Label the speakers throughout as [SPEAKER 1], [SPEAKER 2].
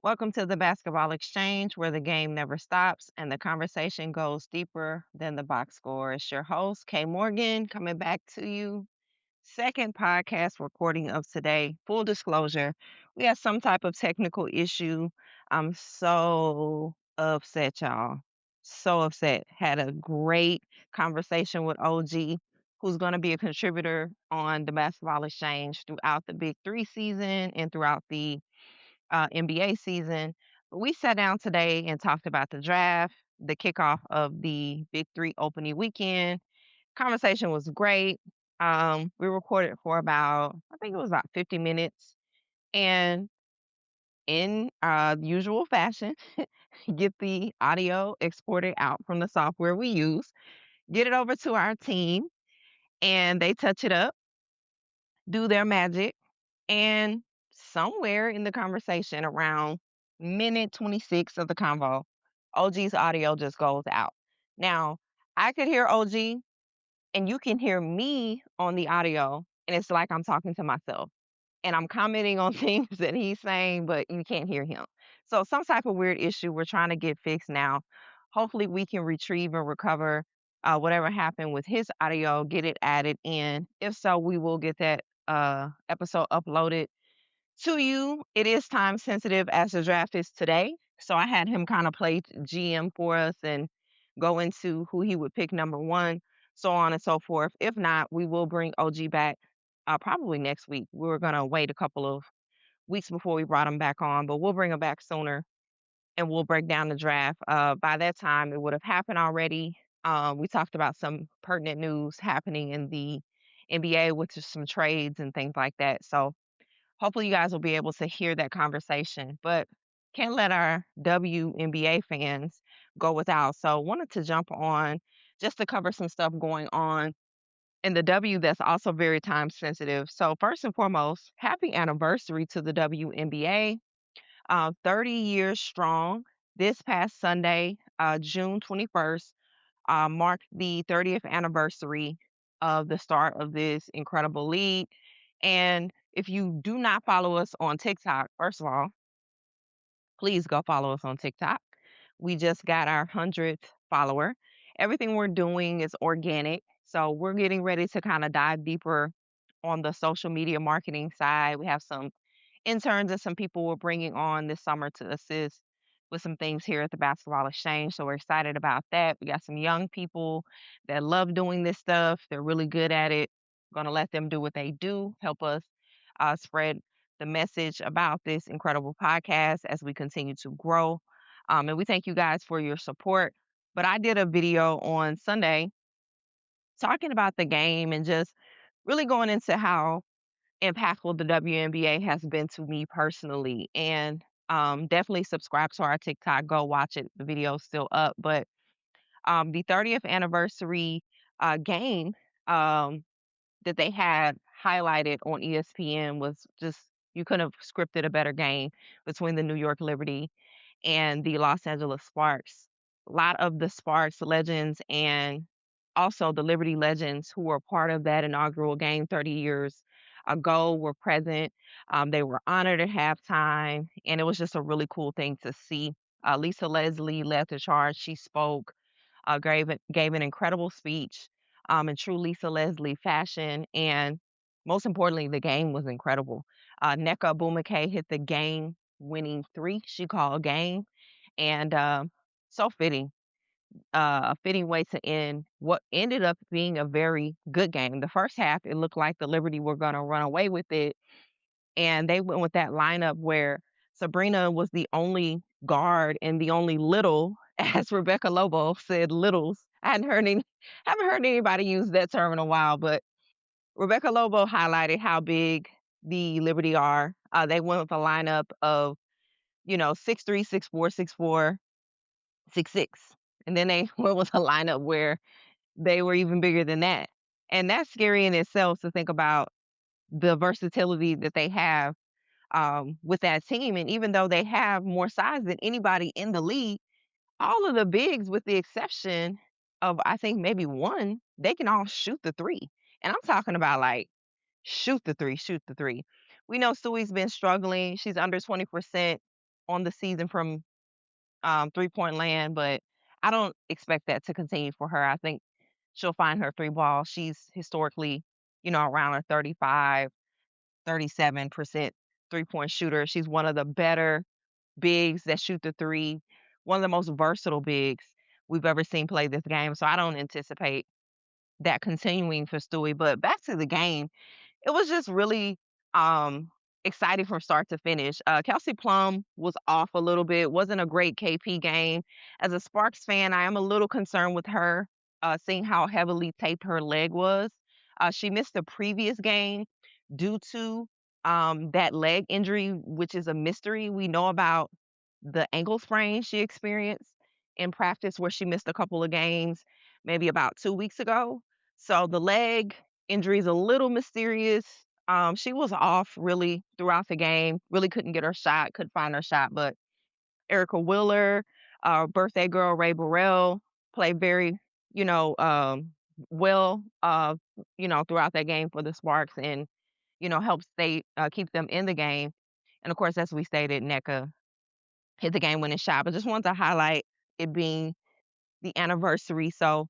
[SPEAKER 1] Welcome to the Basketball Exchange, where the game never stops and the conversation goes deeper than the box score. It's your host, Kay Morgan, coming back to you. Second podcast recording of today. Full disclosure, we had some type of technical issue. I'm so upset, y'all. So upset. Had a great conversation with OG, who's going to be a contributor on the Basketball Exchange throughout the Big Three season and throughout the NBA season. But we sat down today and talked about the draft, the kickoff of the Big Three opening weekend. Conversation was great. We recorded for about, I think it was about 50 minutes. And in usual fashion, get the audio exported out from the software we use, get it over to our team, and they touch it up, do their magic, and somewhere in the conversation around minute 26 of the convo, OG's audio just goes out. Now, I could hear OG and you can hear me on the audio, and it's like I'm talking to myself and I'm commenting on things that he's saying, but you can't hear him. So, some type of weird issue we're trying to get fixed now. Hopefully, we can retrieve and recover whatever happened with his audio, get it added in. If so, we will get that episode uploaded to you. It is time sensitive as the draft is today. So I had him kind of play GM for us and go into who he would pick number one, so on and so forth. If not, we will bring OG back probably next week. We were going to wait a couple of weeks before we brought him back on, but we'll bring him back sooner and we'll break down the draft. By that time, it would have happened already. We talked about some pertinent news happening in the NBA with just some trades and things like that. So hopefully you guys will be able to hear that conversation, but can't let our WNBA fans go without. So wanted to jump on just to cover some stuff going on in the W that's also very time sensitive. So first and foremost, happy anniversary to the WNBA. 30 years strong. This past Sunday, June 21st, marked the 30th anniversary of the start of this incredible league. And if you do not follow us on TikTok, first of all, please go follow us on TikTok. We just got our 100th follower. Everything we're doing is organic. So we're getting ready to kind of dive deeper on the social media marketing side. We have some interns and some people we're bringing on this summer to assist with some things here at the Basketball Exchange. So we're excited about that. We got some young people that love doing this stuff. They're really good at it. Going to let them do what they do, help us spread the message about this incredible podcast as we continue to grow. And we thank you guys for your support. But I did a video on Sunday talking about the game and just really going into how impactful the WNBA has been to me personally. And definitely subscribe to our TikTok. Go watch it. The video's still up. But the 30th anniversary game that they had highlighted on ESPN was just, you couldn't have scripted a better game between the New York Liberty and the Los Angeles Sparks. A lot of the Sparks legends and also the Liberty legends who were part of that inaugural game 30 years ago were present. They were honored at halftime, and it was just a really cool thing to see. Lisa Leslie led the charge. She spoke, gave an incredible speech in true Lisa Leslie fashion, and most importantly, the game was incredible. Nneka Bumake hit the game-winning three. She called game, and so fitting. A fitting way to end what ended up being a very good game. The first half, it looked like the Liberty were going to run away with it, and they went with that lineup where Sabrina was the only guard and the only little, as Rebecca Lobo said, littles. I haven't heard anybody use that term in a while, but Rebecca Lobo highlighted how big the Liberty are. They went with a lineup of 6'3", 6'4", 6'4", 6'6", and then they went with a lineup where they were even bigger than that, and that's scary in itself to think about the versatility that they have with that team. And even though they have more size than anybody in the league, all of the bigs, with the exception of I think maybe one, they can all shoot the three. And I'm talking about like shoot the three, shoot the three. We know Sui's been struggling. She's under 20% on the season from 3-point land, but I don't expect that to continue for her. I think she'll find her three ball. She's historically, around a 35, 37% 3-point shooter. She's one of the better bigs that shoot the three, one of the most versatile bigs we've ever seen play this game. So I don't anticipate that continuing for Stewie. But back to the game, it was just really um exciting from start to finish. Kelsey Plum was off a little bit, wasn't a great KP game. As a Sparks fan, I am a little concerned with her, seeing how heavily taped her leg was. She missed the previous game due to that leg injury, which is a mystery. We know about the ankle sprain she experienced in practice, where she missed a couple of games, maybe about 2 weeks ago. So the leg injury is a little mysterious. She was off really throughout the game, really couldn't get her shot, couldn't find her shot. But Erica Wheeler, birthday girl Ray Burrell played very, you know, well, throughout that game for the Sparks, and, helped stay, keep them in the game. And of course, as we stated, NECA hit the game winning shot. But just wanted to highlight it being the anniversary. So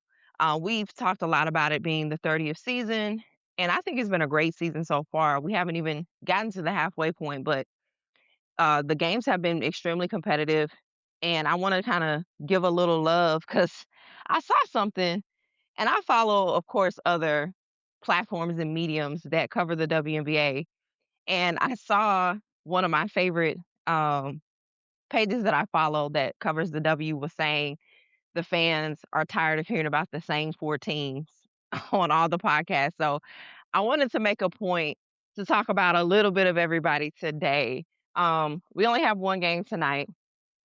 [SPEAKER 1] we've talked a lot about it being the 30th season, and I think it's been a great season so far. We haven't even gotten to the halfway point, but the games have been extremely competitive, and I want to kind of give a little love because I saw something, and I follow, of course, other platforms and mediums that cover the WNBA, and I saw one of my favorite pages that I follow that covers the W was saying the fans are tired of hearing about the same 4 teams on all the podcasts. So I wanted to make a point to talk about a little bit of everybody today. We only have one game tonight.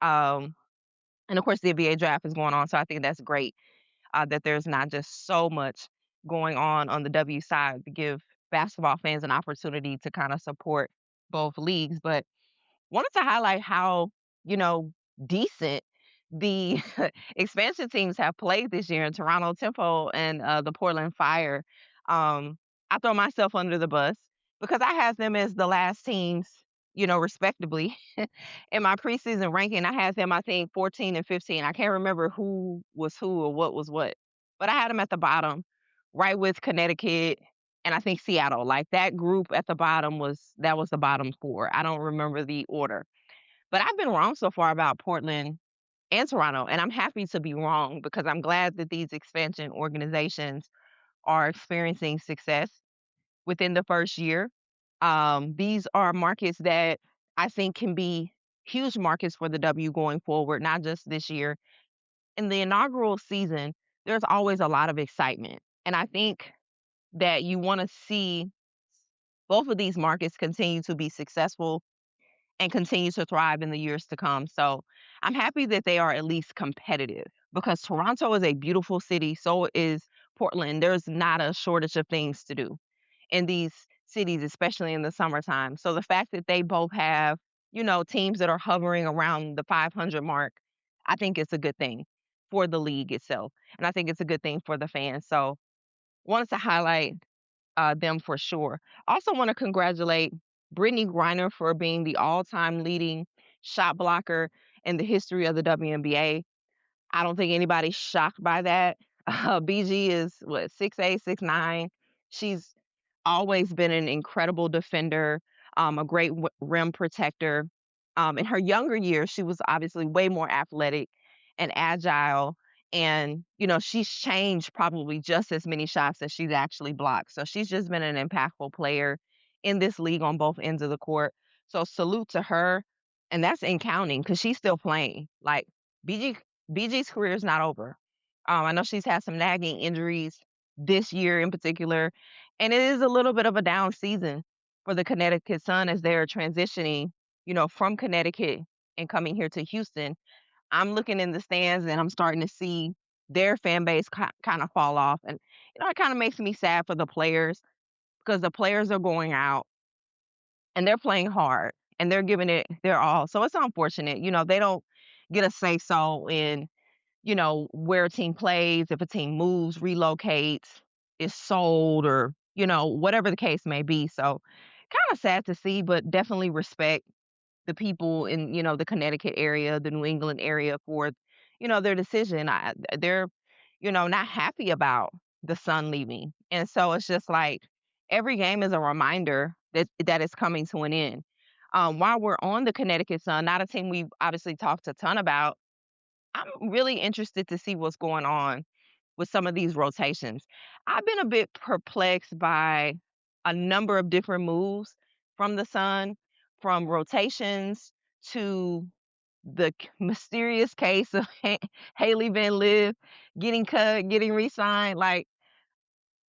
[SPEAKER 1] Um, and of course, the NBA draft is going on. So I think that's great, that there's not just so much going on the W side to give basketball fans an opportunity to kind of support both leagues. But wanted to highlight how, you know, decent the expansion teams have played this year in Toronto Tempo and the Portland Fire. I throw myself under the bus because I have them as the last teams, respectively. In my preseason ranking, I had them, I think, 14 and 15. I can't remember who was who or what was what, but I had them at the bottom, right with Connecticut and I think Seattle. Like that group at the bottom was the bottom four. I don't remember the order, but I've been wrong so far about Portland and Toronto, and I'm happy to be wrong because I'm glad that these expansion organizations are experiencing success within the first year. These are markets that I think can be huge markets for the W going forward, not just this year. In the inaugural season, there's always a lot of excitement. And I think that you want to see both of these markets continue to be successful and continue to thrive in the years to come. So I'm happy that they are at least competitive because Toronto is a beautiful city. So is Portland. There's not a shortage of things to do in these cities, especially in the summertime. So the fact that they both have, teams that are hovering around the 500 mark, I think it's a good thing for the league itself. And I think it's a good thing for the fans. So wanted to highlight them for sure. Also want to congratulate Brittany Griner for being the all-time leading shot blocker in the history of the WNBA. I don't think anybody's shocked by that. BG is what, 6'8", 6'9". She's always been an incredible defender, a great rim protector. In her younger years, she was obviously way more athletic and agile. And, she's changed probably just as many shots as she's actually blocked. So she's just been an impactful player in this league on both ends of the court. So salute to her. And that's in counting because she's still playing. Like BG BG's career is not over. I know she's had some nagging injuries this year in particular, and it is a little bit of a down season for the Connecticut Sun as they're transitioning, from Connecticut and coming here to Houston. I'm looking in the stands and I'm starting to see their fan base kind of fall off, and it kind of makes me sad for the players because the players are going out and they're playing hard and they're giving it their all. So it's unfortunate, they don't get a say so in where a team plays, if a team moves, relocates, is sold, or, whatever the case may be. So kind of sad to see, but definitely respect the people in, the Connecticut area, the New England area for, their decision. They're, not happy about the Sun leaving. And so it's just like every game is a reminder that it's coming to an end. While we're on the Connecticut Sun, not a team we've obviously talked a ton about, I'm really interested to see what's going on with some of these rotations. I've been a bit perplexed by a number of different moves from the Sun, from rotations to the mysterious case of Haley Van Liv getting cut, getting re-signed. Like,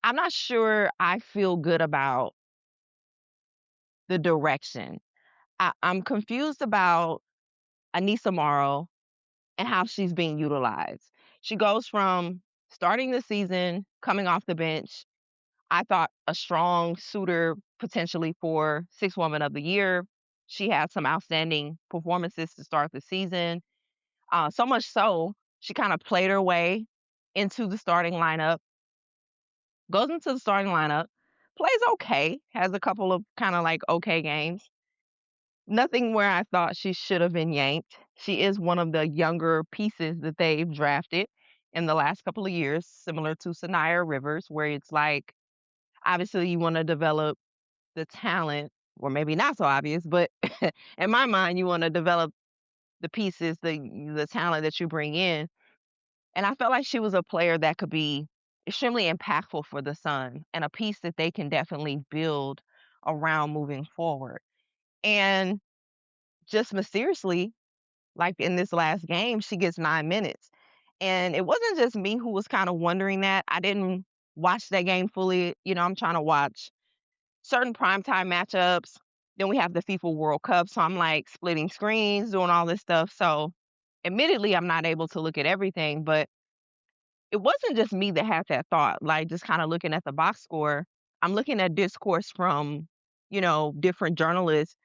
[SPEAKER 1] I'm not sure I feel good about the direction. I'm confused about Anissa Morrow and how she's being utilized. She goes from starting the season, coming off the bench, I thought a strong suitor potentially for Sixth Woman of the Year. She had some outstanding performances to start the season. So much so, she kind of played her way into the starting lineup, goes into the starting lineup, plays okay, has a couple of kind of like okay games. Nothing where I thought she should have been yanked. She is one of the younger pieces that they've drafted in the last couple of years, similar to Sanaya Rivers, where it's like, obviously, you want to develop the talent, or maybe not so obvious, but in my mind, you want to develop the pieces, the talent that you bring in. And I felt like she was a player that could be extremely impactful for the Sun and a piece that they can definitely build around moving forward. And just mysteriously, like in this last game, she gets 9 minutes. And it wasn't just me who was kind of wondering that. I didn't watch that game fully. I'm trying to watch certain primetime matchups. Then we have the FIFA World Cup. So I'm like splitting screens, doing all this stuff. So admittedly, I'm not able to look at everything, but it wasn't just me that had that thought. Like just kind of looking at the box score, I'm looking at discourse from, different journalists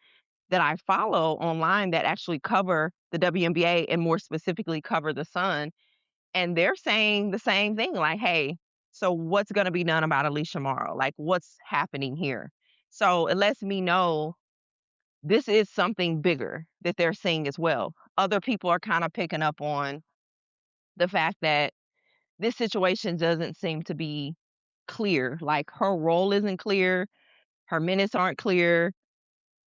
[SPEAKER 1] that I follow online that actually cover the WNBA and more specifically cover the Sun. And they're saying the same thing like, hey, so what's going to be done about Alicia Morrow? Like, what's happening here? So it lets me know this is something bigger that they're seeing as well. Other people are kind of picking up on the fact that this situation doesn't seem to be clear. Like, her role isn't clear, her minutes aren't clear,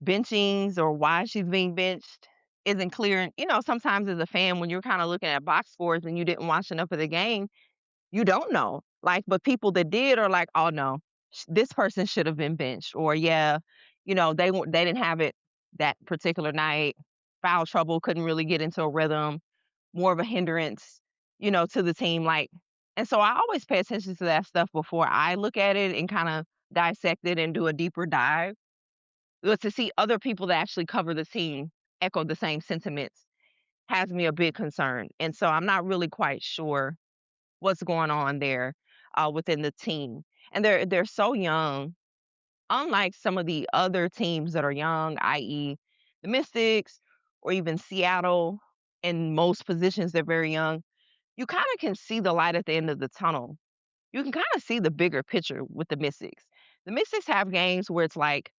[SPEAKER 1] benchings or why she's being benched isn't clear. And, sometimes as a fan, when you're kind of looking at box scores and you didn't watch enough of the game, you don't know. Like, but people that did are like, oh no, this person should have been benched, or yeah, they didn't have it that particular night. Foul trouble, couldn't really get into a rhythm, more of a hindrance, to the team. Like, and so I always pay attention to that stuff before I look at it and kind of dissect it and do a deeper dive. But to see other people that actually cover the team echo the same sentiments has me a bit concerned. And so I'm not really quite sure what's going on there within the team. And they're so young, unlike some of the other teams that are young, i.e., the Mystics or even Seattle. In most positions, they're very young. You kind of can see the light at the end of the tunnel. You can kind of see the bigger picture with the Mystics. The Mystics have games where it's like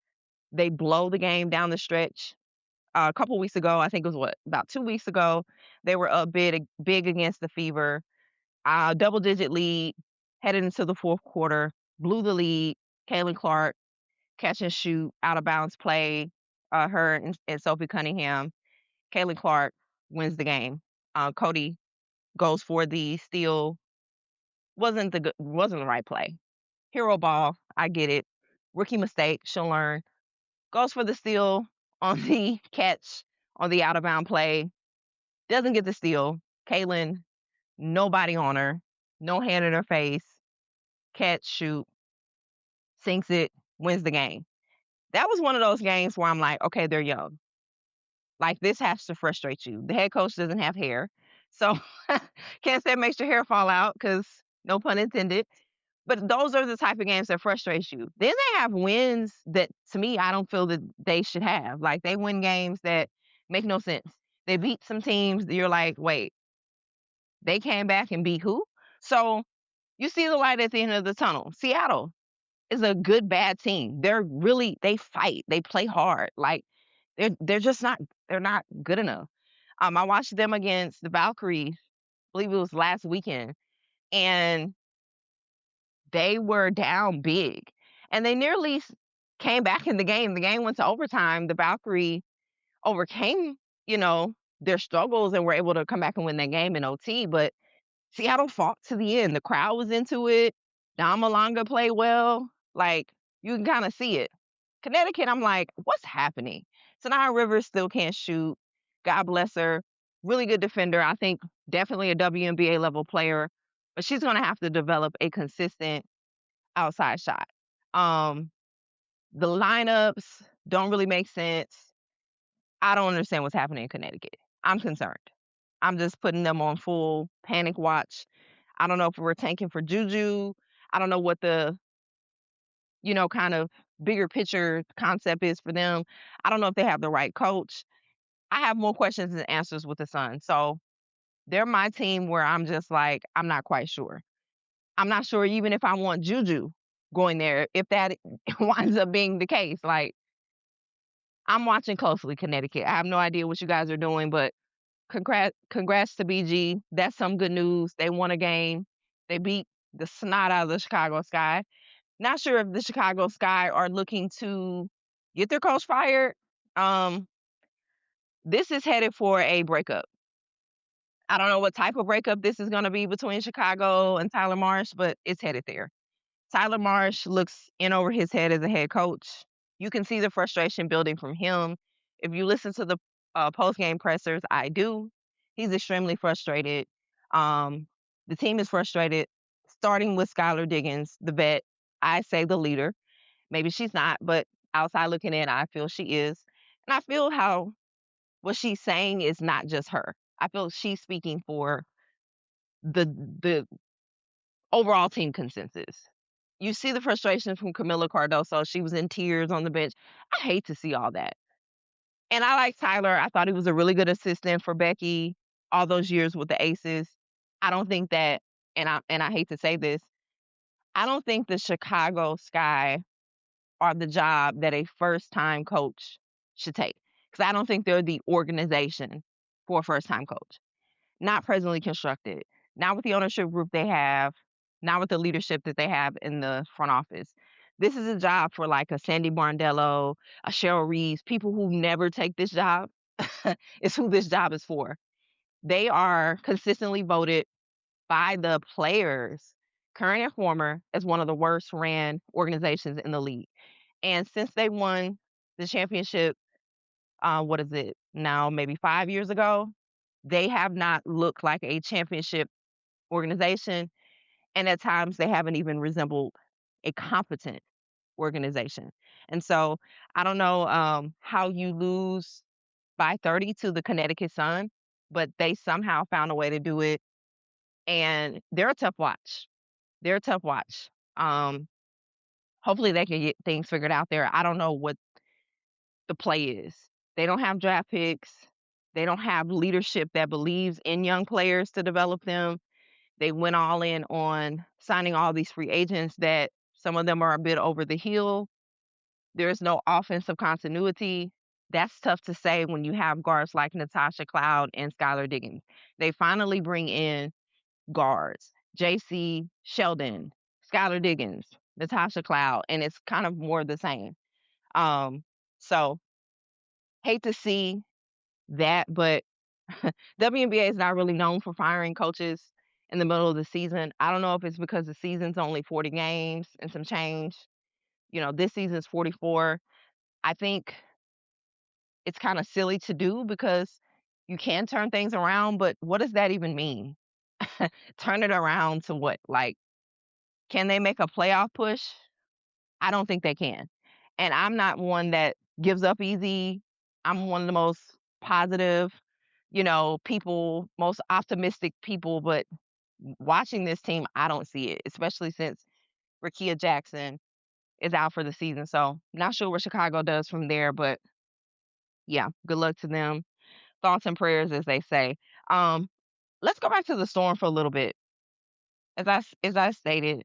[SPEAKER 1] they blow the game down the stretch. A couple weeks ago, I think it was about 2 weeks ago, they were up big against the Fever, double-digit lead, headed into the fourth quarter, blew the lead. Caitlin Clark, catch and shoot, out of bounds play, her and Sophie Cunningham. Caitlin Clark wins the game. Cody goes for the steal. Wasn't the right play. Hero ball, I get it. Rookie mistake, she'll learn. Goes for the steal on the catch on the out of bound play. Doesn't get the steal. Caitlin, nobody on her, no hand in her face. Catch, shoot, sinks it, wins the game. That was one of those games where I'm like, okay, they're young. Like, this has to frustrate you. The head coach doesn't have hair. So can't say it makes your hair fall out because no pun intended. But those are the type of games that frustrate you. Then they have wins that, to me, I don't feel that they should have. Like, they win games that make no sense. They beat some teams that you're like, wait, they came back and beat who? So you see the light at the end of the tunnel. Seattle is a good, bad team. They fight. They play hard. Like, They're just not they're not good enough. I watched them against the Valkyries, I believe it was last weekend, and they were down big, and they nearly came back in the game. The game went to overtime. The Valkyrie overcame, you know, their struggles and were able to come back and win that game in OT. But Seattle fought to the end. The crowd was into it. Don Malanga played well. Like, you can kind of see it. Connecticut, I'm like, what's happening? Sanaya Rivers still can't shoot. God bless her. Really good defender. I think definitely a WNBA level player, but she's going to have to develop a consistent outside shot. Um, the lineups don't really make sense. I don't understand what's happening in Connecticut. I'm concerned. I'm just putting them on full panic watch. I don't know if we're tanking for Juju. I don't know what the, kind of bigger picture concept is for them. I don't know if they have the right coach. I have more questions than answers with the Suns. So they're my team where I'm just like, I'm not quite sure. I'm not sure even if I want Juju going there, if that winds up being the case. Like, I'm watching closely Connecticut. I have no idea what you guys are doing, but congrats to BG. That's some good news. They won a game. They beat the snot out of the Chicago Sky. Not sure if the Chicago Sky are looking to get their coach fired. Um, this is headed for a breakup. I don't know what type of breakup this is going to be between Chicago and Tyler Marsh, but it's headed there. Tyler Marsh looks in over his head as a head coach. You can see the frustration building from him. If you listen to the post game pressers, I do. He's extremely frustrated. Um, the team is frustrated, starting with Skylar Diggins, the vet. I say the leader. Maybe she's not, but outside looking in, I feel she is. And I feel how what she's saying is not just her. I feel she's speaking for the overall team consensus. You see the frustration from Camila Cardoso. She was in tears on the bench. I hate to see all that. And I like Tyler. I thought he was a really good assistant for Becky all those years with the Aces. I don't think that, and I hate to say this, I don't think the Chicago Sky are the job that a first time coach should take. Because I don't think they're the organization for a first time coach. Not presently constructed, not with the ownership group they have, not with the leadership that they have in the front office. This is a job for like a Sandy Barndello, a Cheryl Reeves, people who never take this job. It's who this job is for. They are consistently voted by the players, current and former, as one of the worst ran organizations in the league. And since they won the championship, what is it now, maybe 5 years ago, they have not looked like a championship organization, and at times they haven't even resembled a competent organization. And so I don't know how you lose by 30 to the Connecticut Sun, but they somehow found a way to do it, and they're a tough watch. They're a tough watch. Um, hopefully they can get things figured out there. I don't know what the play is. They don't have draft picks. They don't have leadership that believes in young players to develop them. They went all in on signing all these free agents that some of them are a bit over the hill. There's no offensive continuity. That's tough to say when you have guards like Natasha Cloud and Skylar Diggins. They finally bring in guards, JC Sheldon, Skylar Diggins, Natasha Cloud, and it's kind of more the same. Um, so hate to see that, but WNBA is not really known for firing coaches in the middle of the season. I don't know if it's because the season's only 40 games and some change. This season's 44. I think it's kind of silly to do because you can turn things around, but what does that even mean? Turn it around to what? Like, can they make a playoff push? I don't think they can. And I'm not one that gives up easy. I'm one of the most positive, people, most optimistic people, but watching this team, I don't see it, especially since Rakia Jackson is out for the season. So not sure what Chicago does from there, but yeah, good luck to them. Thoughts and prayers, as they say. Um, let's go back to the Storm for a little bit. As I stated,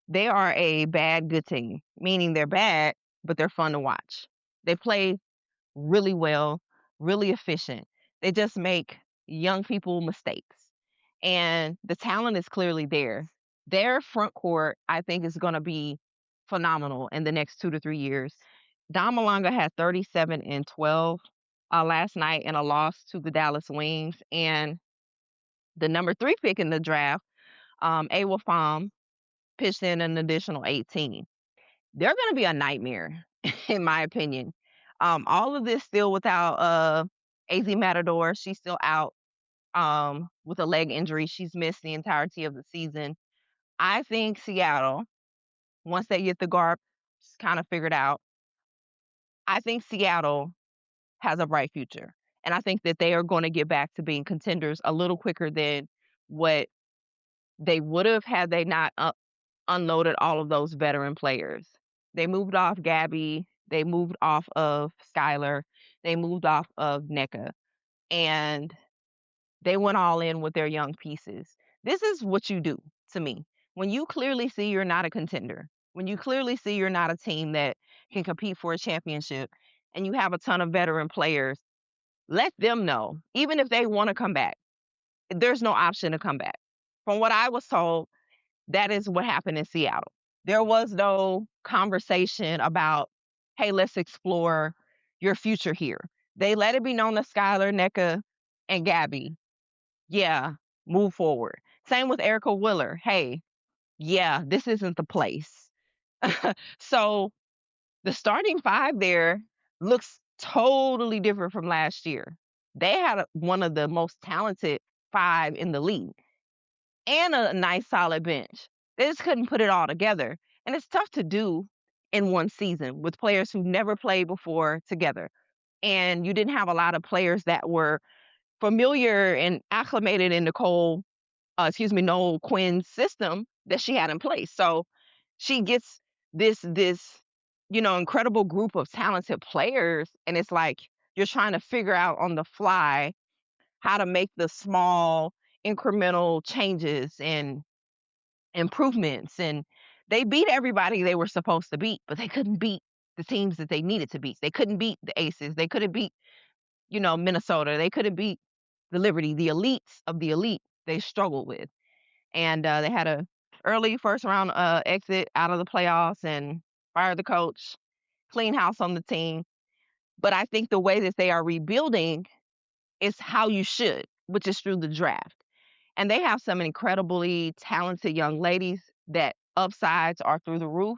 [SPEAKER 1] they are a bad good team, meaning they're bad, but they're fun to watch. They play really well, really efficient. They just make young people mistakes. And the talent is clearly there. Their front court, I think, is going to be phenomenal in the next 2 to 3 years. Don Malonga had 37 and 12 last night in a loss to the Dallas Wings. And the number 3 pick in the draft, Awa Pham, pitched in an additional 18. They're going to be a nightmare, in my opinion. All of this still without AZ Matador. She's still out with a leg injury. She's missed the entirety of the season. I think Seattle, once they get the guard kind of figured out, I think Seattle has a bright future. And I think that they are going to get back to being contenders a little quicker than what they would have had they not unloaded all of those veteran players. They moved off Gabby. They moved off of Skylar. They moved off of NECA. And they went all in with their young pieces. This is what you do to me. When you clearly see you're not a contender, when you clearly see you're not a team that can compete for a championship, and you have a ton of veteran players, let them know, even if they want to come back, there's no option to come back. From what I was told, that is what happened in Seattle. There was no conversation about, hey, let's explore your future here. They let it be known to Skylar, NECA, and Gabby, yeah, move forward. Same with Erica Willer. Hey, yeah, this isn't the place. So the starting five there looks totally different from last year. They had one of the most talented five in the league and a nice solid bench. They just couldn't put it all together. And it's tough to do in one season with players who never played before together. And you didn't have a lot of players that were familiar and acclimated in Noel Quinn's system that she had in place. So she gets this incredible group of talented players, and it's like you're trying to figure out on the fly how to make the small incremental changes and improvements. And they beat everybody they were supposed to beat, but they couldn't beat the teams that they needed to beat. They couldn't beat the Aces. They couldn't beat, Minnesota. They couldn't beat the Liberty, the elites of the elite. They struggled with. And they had a early first round exit out of the playoffs and fired the coach, clean house on the team. But I think the way that they are rebuilding is how you should, which is through the draft. And they have some incredibly talented young ladies that upsides are through the roof.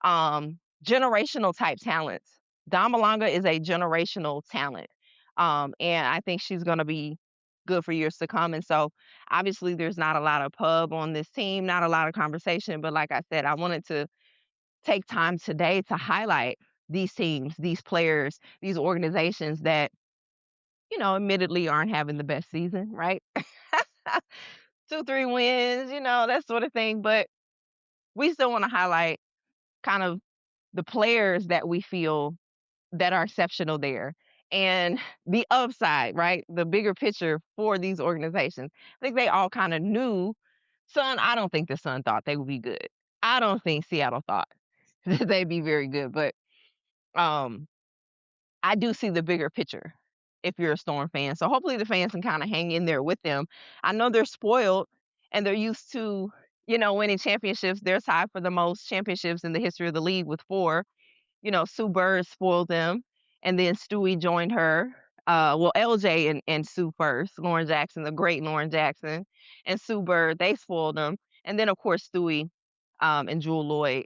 [SPEAKER 1] Generational type talents. Dom Malonga is a generational talent. And I think she's going to be good for years to come. And so obviously there's not a lot of pub on this team, not a lot of conversation. But like I said, I wanted to take time today to highlight these teams, these players, these organizations that, admittedly aren't having the best season, right? 2, 3 wins, that sort of thing. But we still want to highlight kind of the players that we feel that are exceptional there and the upside, right? The bigger picture for these organizations. I think they all kind of knew. I don't think the Sun thought they would be good. I don't think Seattle thought that they'd be very good, but um, I do see the bigger picture if you're a Storm fan. So hopefully the fans can kind of hang in there with them. I know they're spoiled and they're used to, winning championships. They're tied for the most championships in the history of the league with 4. Sue Bird spoiled them, and then Stewie joined her. LJ and Sue first, Lauren Jackson, the great Lauren Jackson, and Sue Bird, they spoiled them. And then, of course, Stewie and Jewel Lloyd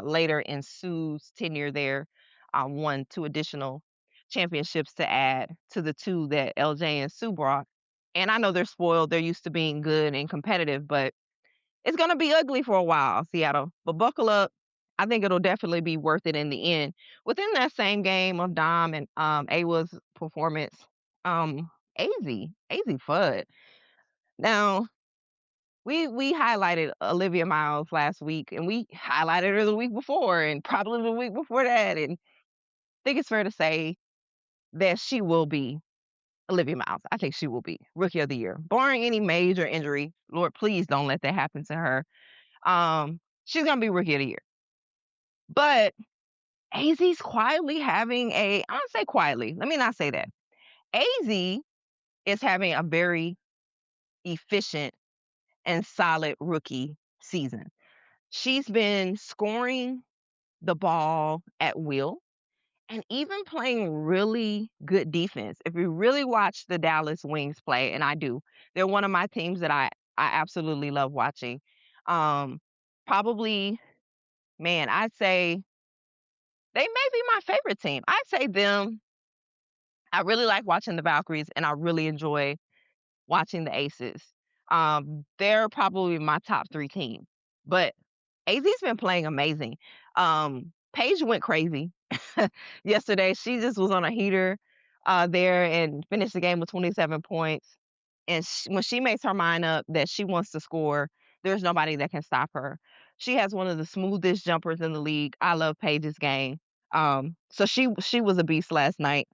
[SPEAKER 1] later in Sue's tenure there won 2 additional championships to add to the 2 that LJ and Sue brought. And I know they're spoiled. They're used to being good and competitive, but it's going to be ugly for a while, Seattle. But buckle up. I think it'll definitely be worth it in the end. Within that same game of Dom and Awa's performance, AZ Fudd. Now, we highlighted Olivia Miles last week, and we highlighted her the week before, and probably the week before that. And I think it's fair to say that she will be Olivia Miles. I think she will be Rookie of the Year, barring any major injury. Lord, please don't let that happen to her. She's gonna be Rookie of the Year. But AZ's quietly having I don't say quietly. Let me not say that. AZ is having a very efficient and solid rookie season. She's been scoring the ball at will and even playing really good defense. If you really watch the Dallas Wings play, and I do, they're one of my teams that I absolutely love watching. Um, Probably, man, I'd say they may be my favorite team. I'd say them. I really like watching the Valkyries, and I really enjoy watching the Aces. They're probably my top 3 team, but AZ's been playing amazing. Paige went crazy yesterday. She just was on a heater, there and finished the game with 27 points, and when she makes her mind up that she wants to score, there's nobody that can stop her. She has one of the smoothest jumpers in the league. I love Paige's game. So she was a beast last night,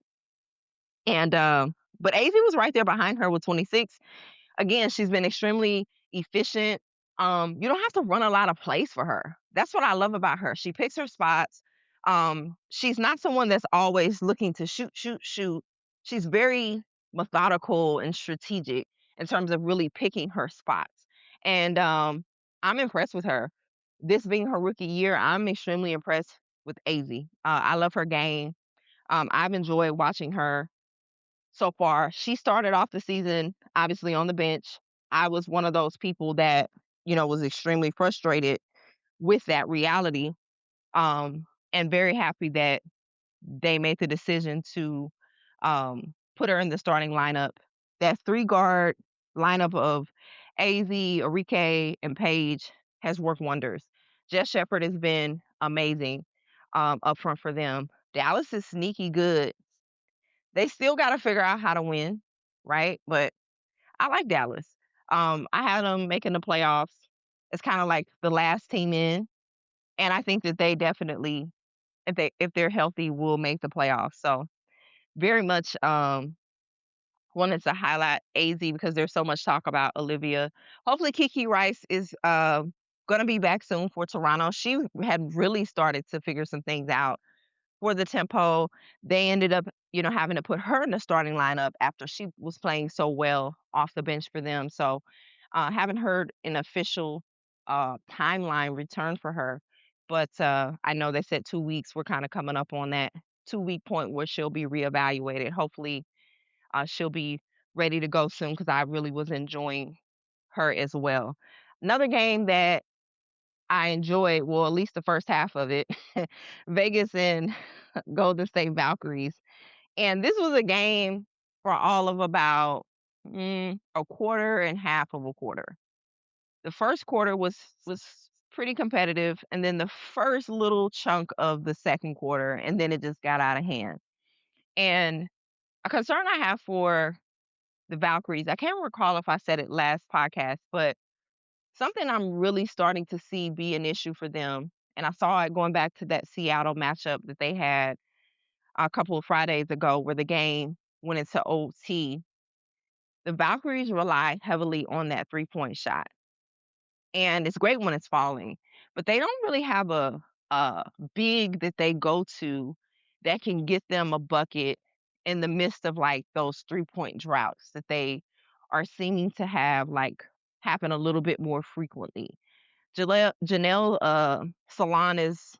[SPEAKER 1] and, but AZ was right there behind her with 26. Again, she's been extremely efficient. You don't have to run a lot of plays for her. That's what I love about her. She picks her spots. She's not someone that's always looking to shoot, shoot, shoot. She's very methodical and strategic in terms of really picking her spots. And I'm impressed with her. This being her rookie year, I'm extremely impressed with AZ. I love her game. I've enjoyed watching her so far. She started off the season obviously on the bench. I was one of those people that, was extremely frustrated with that reality. And very happy that they made the decision to put her in the starting lineup. That three guard lineup of AZ, Arike, and Paige has worked wonders. Jess Shepard has been amazing up front for them. Dallas is sneaky good. They still got to figure out how to win, right? But I like Dallas. I had them making the playoffs. It's kind of like the last team in, and I think that they definitely, if they're healthy, will make the playoffs. So very much wanted to highlight AZ because there's so much talk about Olivia. Hopefully, Kiki Rice is going to be back soon for Toronto. She had really started to figure some things out for the tempo. They ended up, having to put her in the starting lineup after she was playing so well off the bench for them. So, haven't heard an official timeline return for her, but I know they said 2 weeks. We're kind of coming up on that 2 week point where she'll be reevaluated. Hopefully, she'll be ready to go soon because I really was enjoying her as well. Another game that I enjoyed, well, at least the first half of it, Vegas and Golden State Valkyries. And this was a game for all of about a quarter and half of a quarter. The first quarter was pretty competitive, and then the first little chunk of the second quarter, and then it just got out of hand. And a concern I have for the Valkyries, I can't recall if I said it last podcast, but something I'm really starting to see be an issue for them, and I saw it going back to that Seattle matchup that they had a couple of Fridays ago where the game went into OT. The Valkyries rely heavily on that three-point shot. And it's great when it's falling, but they don't really have a big that they go to that can get them a bucket in the midst of like those three-point droughts that they are seeming to have like happen a little bit more frequently. Janelle Salon is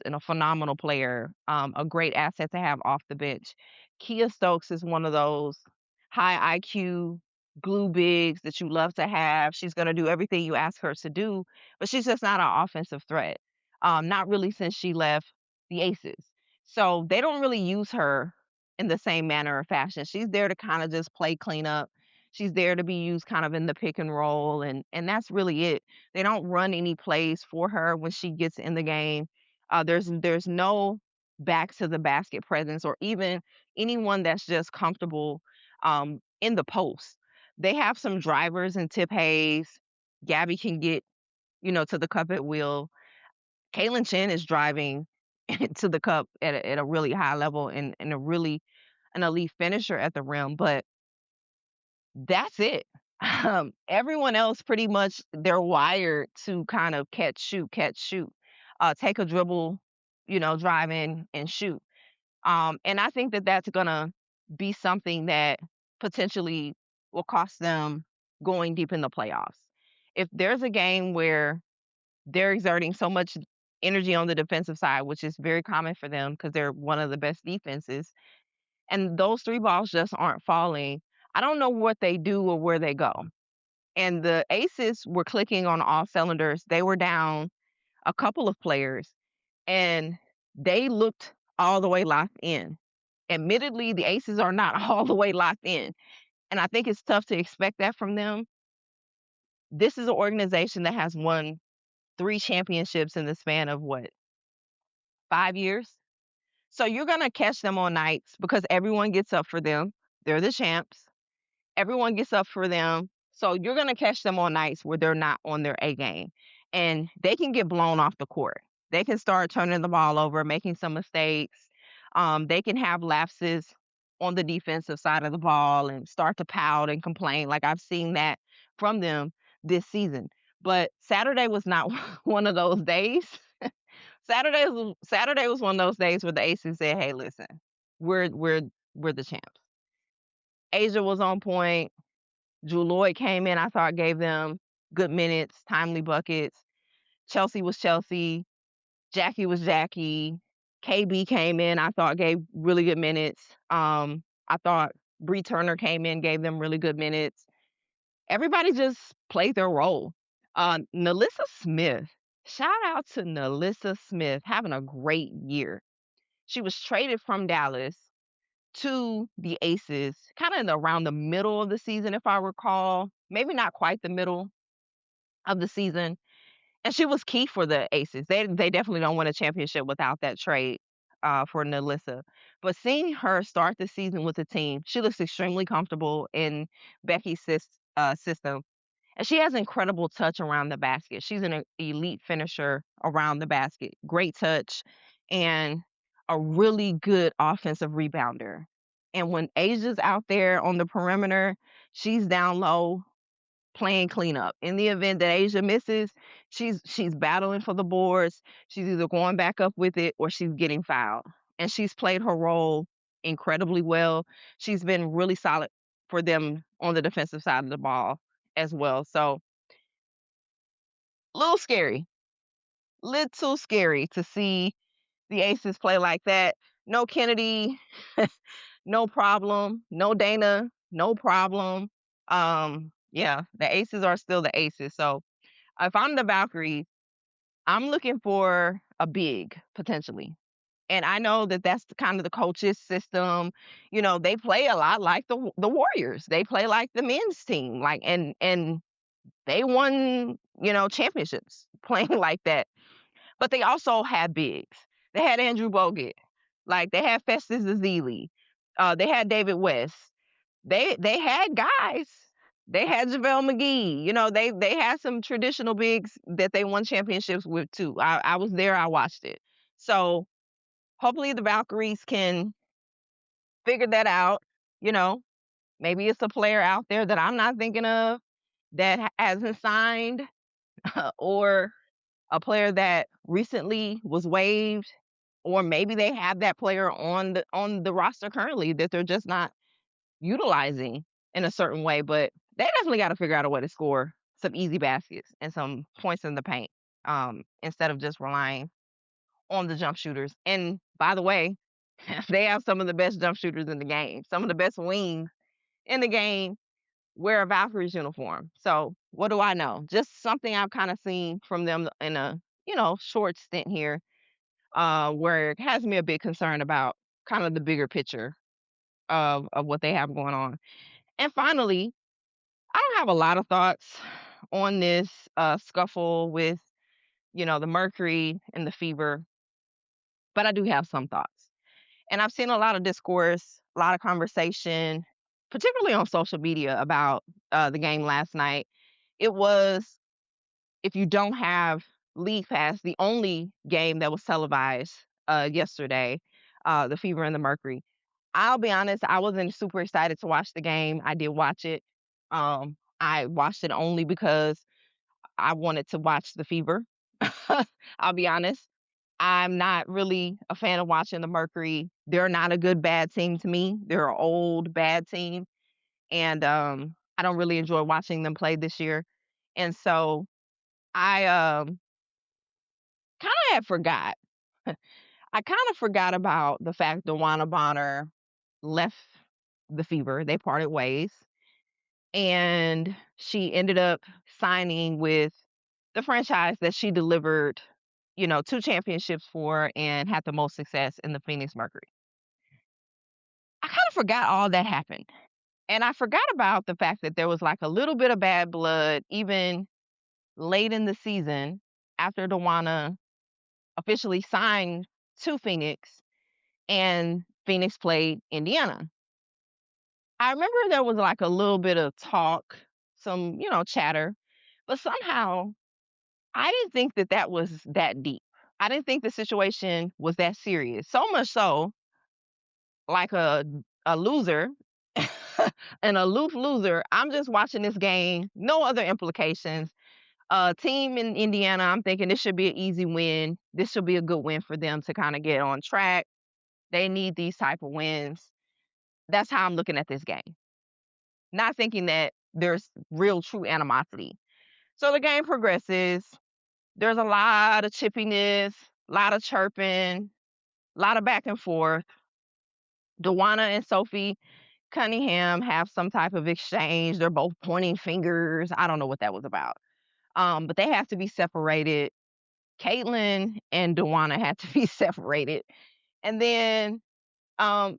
[SPEAKER 1] a phenomenal player, a great asset to have off the bench. Kia Stokes is one of those high IQ glue bigs that you love to have. She's going to do everything you ask her to do, but she's just not an offensive threat. Not really since she left the Aces. So they don't really use her in the same manner or fashion. She's there to kind of just play cleanup. She's there to be used kind of in the pick and roll, and that's really it. They don't run any plays for her when she gets in the game. There's no back to the basket presence or even anyone that's just comfortable in the post. They have some drivers and Tip Hayes. Gabby can get, to the cup at will. Kaylin Chen is driving to the cup at a really high level and a really an elite finisher at the rim, but that's it. Everyone else pretty much they're wired to kind of catch, shoot, take a dribble, drive in and shoot. And I think that that's gonna be something that potentially will cost them going deep in the playoffs. If there's a game where they're exerting so much energy on the defensive side, which is very common for them because they're one of the best defenses, and those three balls just aren't falling, I don't know what they do or where they go. And the Aces were clicking on all cylinders. They were down a couple of players, and they looked all the way locked in. Admittedly, the Aces are not all the way locked in, and I think it's tough to expect that from them. This is an organization that has won 3 championships in the span of what, 5 years? So you're gonna catch them on nights because everyone gets up for them. They're the champs. Everyone gets up for them. So you're going to catch them on nights where they're not on their A game. And they can get blown off the court. They can start turning the ball over, making some mistakes. They can have lapses on the defensive side of the ball and start to pout and complain. Like I've seen that from them this season. But Saturday was not one of those days. Saturday was one of those days where the Aces said, "Hey, listen, we're we're we're the champs." Asia was on point. Drew Lloyd came in, I thought gave them good minutes, timely buckets. Chelsea was Chelsea. Jackie was Jackie. KB came in, I thought gave really good minutes. I thought Bree Turner came in, gave them really good minutes. Everybody just played their role. Nalissa Smith, shout out to Nalissa Smith, having a great year. She was traded from Dallas to the Aces, kind of around the middle of the season, if I recall. Maybe not quite the middle of the season. And she was key for the Aces. They definitely don't win a championship without that trade for Nalissa. But seeing her start the season with the team, she looks extremely comfortable in Becky's system. And she has incredible touch around the basket. She's an elite finisher around the basket. Great touch and a really good offensive rebounder. And when Asia's out there on the perimeter, she's down low playing cleanup. In the event that Asia misses, she's battling for the boards. She's either going back up with it or she's getting fouled. And she's played her role incredibly well. She's been really solid for them on the defensive side of the ball as well. So a little scary, little scary to see the Aces play like that. No Kennedy, no problem. No Dana, no problem. Yeah, the Aces are still the Aces. So if I'm the Valkyries, I'm looking for a big potentially. And I know that that's kind of the coach's system. They play a lot like the Warriors. They play like the men's team. Like and they won, championships playing like that. But they also had bigs. They had Andrew Bogut. Like they had Festus Ezeli. They had David West. They had guys. They had JaVale McGee. They had some traditional bigs that they won championships with too. I was there, I watched it. So hopefully the Valkyries can figure that out. You know, Maybe it's a player out there that I'm not thinking of that hasn't signed, or a player that recently was waived, or maybe they have that player on the roster currently that they're just not utilizing in a certain way. But they definitely got to figure out a way to score some easy baskets and some points in the paint, instead of just relying on the jump shooters. And by the way, they have some of the best jump shooters in the game. Some of the best wings in the game wear a Valkyries uniform. So what do I know? Just something I've kind of seen from them in a short stint here, where it has me a bit concerned about kind of the bigger picture of what they have going on. And finally, I don't have a lot of thoughts on this scuffle with the Mercury and the Fever, but I do have some thoughts. And I've seen a lot of discourse, a lot of conversation, particularly on social media about the game last night. It was, if you don't have League Pass, the only game that was televised yesterday, the Fever and the Mercury. I'll be honest, I wasn't super excited to watch the game. I did watch it. I watched it only because I wanted to watch the Fever. I'll be honest. I'm not really a fan of watching the Mercury. They're not a good bad team to me. They're an old bad team, and I don't really enjoy watching them play this year. And so I kind of had forgot. I kind of forgot about the fact that Juana Bonner left the Fever. They parted ways, and she ended up signing with the franchise that she delivered, 2 championships for and had the most success in the Phoenix Mercury. I kind of forgot all that happened. And I forgot about the fact that there was like a little bit of bad blood even late in the season after Dewana officially signed to Phoenix and Phoenix played Indiana. I remember there was like a little bit of talk, some, chatter, but somehow I didn't think that that was that deep. I didn't think the situation was that serious. So much so, like a loser, an aloof loser, I'm just watching this game, no other implications. Team in Indiana, I'm thinking this should be an easy win. This should be a good win for them to kind of get on track. They need these type of wins. That's how I'm looking at this game. Not thinking that there's real true animosity. So the game progresses. There's a lot of chippiness, a lot of chirping, a lot of back and forth. Dewana and Sophie Cunningham have some type of exchange. They're both pointing fingers. I don't know what that was about. But they have to be separated. Caitlin and Dewana had to be separated. And then um,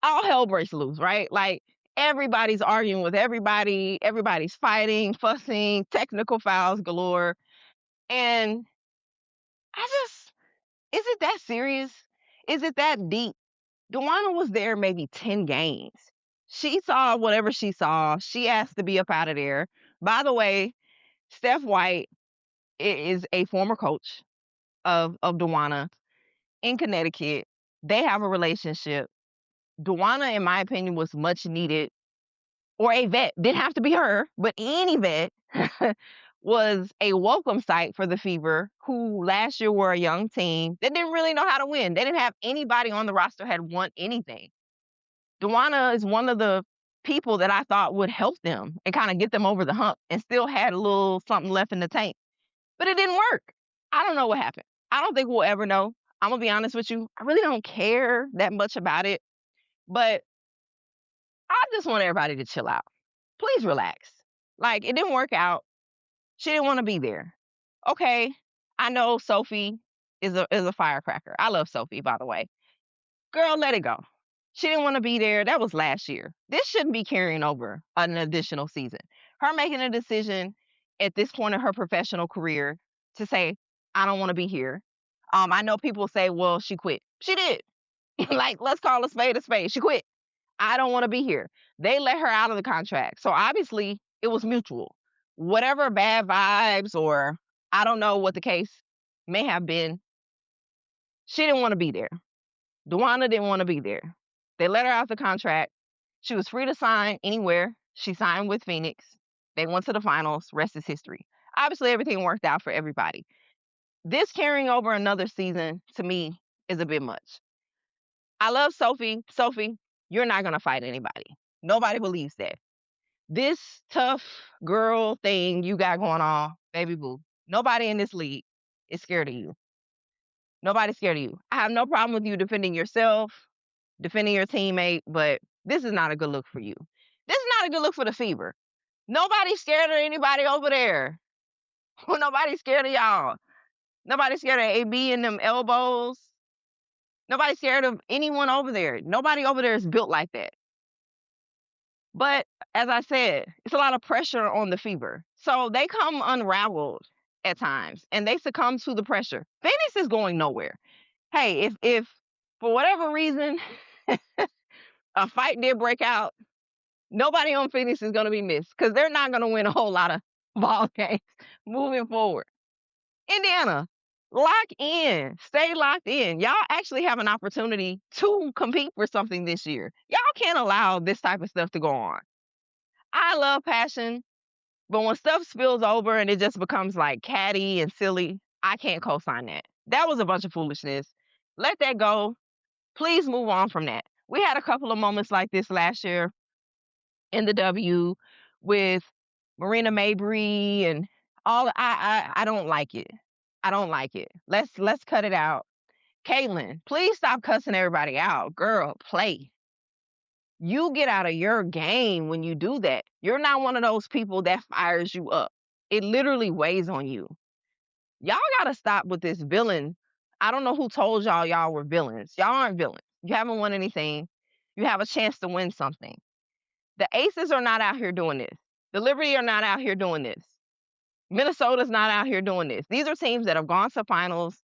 [SPEAKER 1] all hell breaks loose, right? Like everybody's arguing with everybody, everybody's fighting, fussing, technical fouls galore. And I just, is it that serious? Is it that deep? Dewana was there maybe 10 games. She saw whatever she saw. She asked to be up out of there. By the way, Steph White is a former coach of Dewana in Connecticut. They have a relationship. Dewana, in my opinion, was much needed, or a vet. Didn't have to be her, but any vet was a welcome sight for the Fever, who last year were a young team that didn't really know how to win. They didn't have anybody on the roster had won anything. Dewana is one of the people that I thought would help them and kind of get them over the hump and still had a little something left in the tank. But it didn't work. I don't know what happened. I don't think we'll ever know. I'm gonna be honest with you. I really don't care that much about it. But I just want everybody to chill out. Please relax. Like, it didn't work out. She didn't want to be there. Okay. I know Sophie is a firecracker. I love Sophie, by the way. Girl, let it go. She didn't want to be there. That was last year. This shouldn't be carrying over an additional season. Her making a decision at this point in her professional career to say, I don't want to be here. I know people say, well, she quit. She did. Like, let's call a spade a spade. She quit. I don't want to be here. They let her out of the contract. So obviously it was mutual. Whatever bad vibes or I don't know what the case may have been, she didn't want to be there. Dewana didn't want to be there. They let her out the contract. She was free to sign anywhere. She signed with Phoenix. They went to the finals. Rest is history. Obviously, everything worked out for everybody. This carrying over another season to me is a bit much. I love Sophie. Sophie, you're not going to fight anybody. Nobody believes that. This tough girl thing you got going on, baby boo, nobody in this league is scared of you. Nobody's scared of you. I have no problem with you defending yourself, defending your teammate, but this is not a good look for you. This is not a good look for the Fever. Nobody's scared of anybody over there. Nobody's scared of y'all. Nobody's scared of AB and them elbows. Nobody's scared of anyone over there. Nobody over there is built like that. But as I said, it's a lot of pressure on the Fever. So they come unraveled at times and they succumb to the pressure. Phoenix is going nowhere. Hey, if for whatever reason a fight did break out, nobody on Phoenix is going to be missed because they're not going to win a whole lot of ball games moving forward. Indiana, lock in. Stay locked in. Y'all actually have an opportunity to compete for something this year. Y'all can't allow this type of stuff to go on. I love passion, but when stuff spills over and it just becomes like catty and silly, I can't co-sign that. That was a bunch of foolishness. Let that go. Please move on from that. We had a couple of moments like this last year in the W with Marina Mabry and all. I don't like it. I don't like it. Let's cut it out. Caitlin, please stop cussing everybody out. Girl, play. You get out of your game when you do that. You're not one of those people that fires you up. It literally weighs on you. Y'all gotta stop with this villain. I don't know who told y'all were villains. Y'all aren't villains. You haven't won anything. You have a chance to win something. The Aces are not out here doing this. The Liberty are not out here doing this. Minnesota's not out here doing this. These are teams that have gone to finals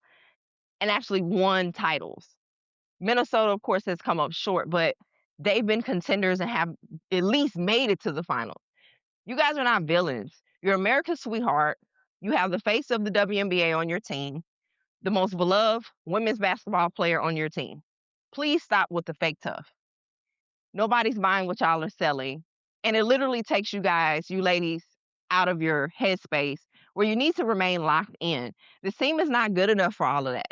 [SPEAKER 1] and actually won titles. Minnesota, of course, has come up short, but they've been contenders and have at least made it to the final. You guys are not villains. You're America's sweetheart. You have the face of the WNBA on your team, the most beloved women's basketball player on your team. Please stop with the fake tough. Nobody's buying what y'all are selling. And it literally takes you guys, you ladies, out of your headspace where you need to remain locked in. This team is not good enough for all of that.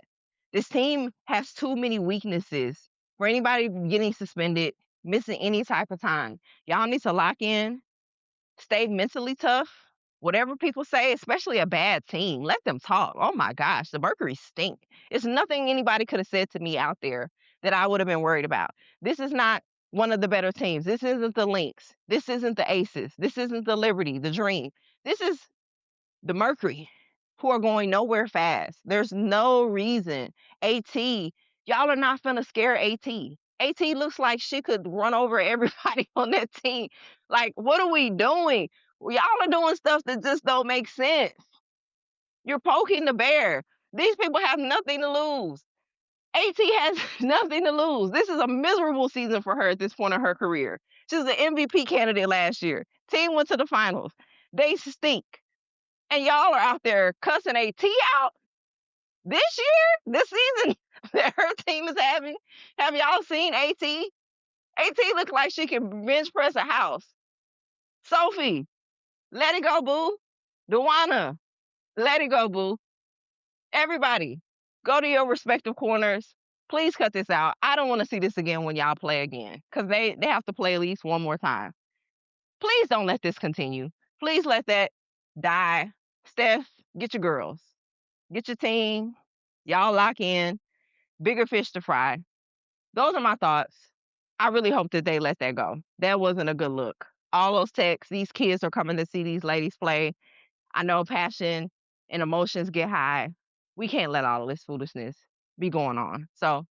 [SPEAKER 1] This team has too many weaknesses for anybody getting suspended, missing any type of time. Y'all need to lock in, stay mentally tough. Whatever people say, especially a bad team, let them talk. Oh my gosh, the Mercury stink. It's nothing anybody could have said to me out there that I would have been worried about. This is not one of the better teams. This isn't the Lynx. This isn't the Aces. This isn't the Liberty, the Dream. This is the Mercury, who are going nowhere fast. There's no reason. AT, y'all are not finna scare AT. AT looks like she could run over everybody on that team. Like, what are we doing? Y'all are doing stuff that just don't make sense. You're poking the bear. These people have nothing to lose. AT has nothing to lose. This is a miserable season for her at this point in her career. She was the MVP candidate last year. Team went to the finals. They stink. And y'all are out there cussing AT out this year, this season that her team is having. Have y'all seen AT? AT looks like she can bench press a house. Sophie, let it go, boo. Dewana, let it go, boo. Everybody, go to your respective corners. Please cut this out. I don't want to see this again when y'all play again because they have to play at least one more time. Please don't let this continue. Please let that die. Steph, get your girls. Get your team. Y'all lock in. Bigger fish to fry. Those are my thoughts. I really hope that they let that go. That wasn't a good look. All those texts, these kids are coming to see these ladies play. I know passion and emotions get high. We can't let all of this foolishness be going on. So,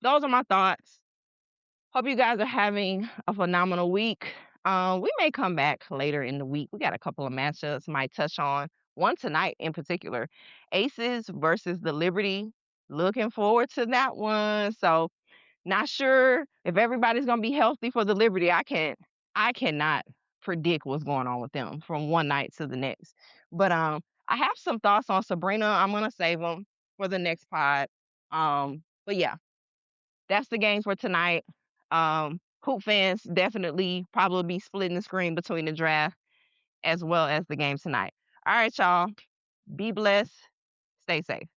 [SPEAKER 1] those are my thoughts. Hope you guys are having a phenomenal week. We may come back later in the week. We got a couple of matchups, might touch on one tonight in particular. Aces versus the Liberty. Looking forward to that one. So, not sure if everybody's gonna be healthy for the Liberty. I cannot predict what's going on with them from one night to the next. But I have some thoughts on Sabrina. I'm gonna save them for the next pod. But yeah, that's the game for tonight. Hoop fans definitely probably be splitting the screen between the draft as well as the game tonight. All right, y'all. Be blessed. Stay safe.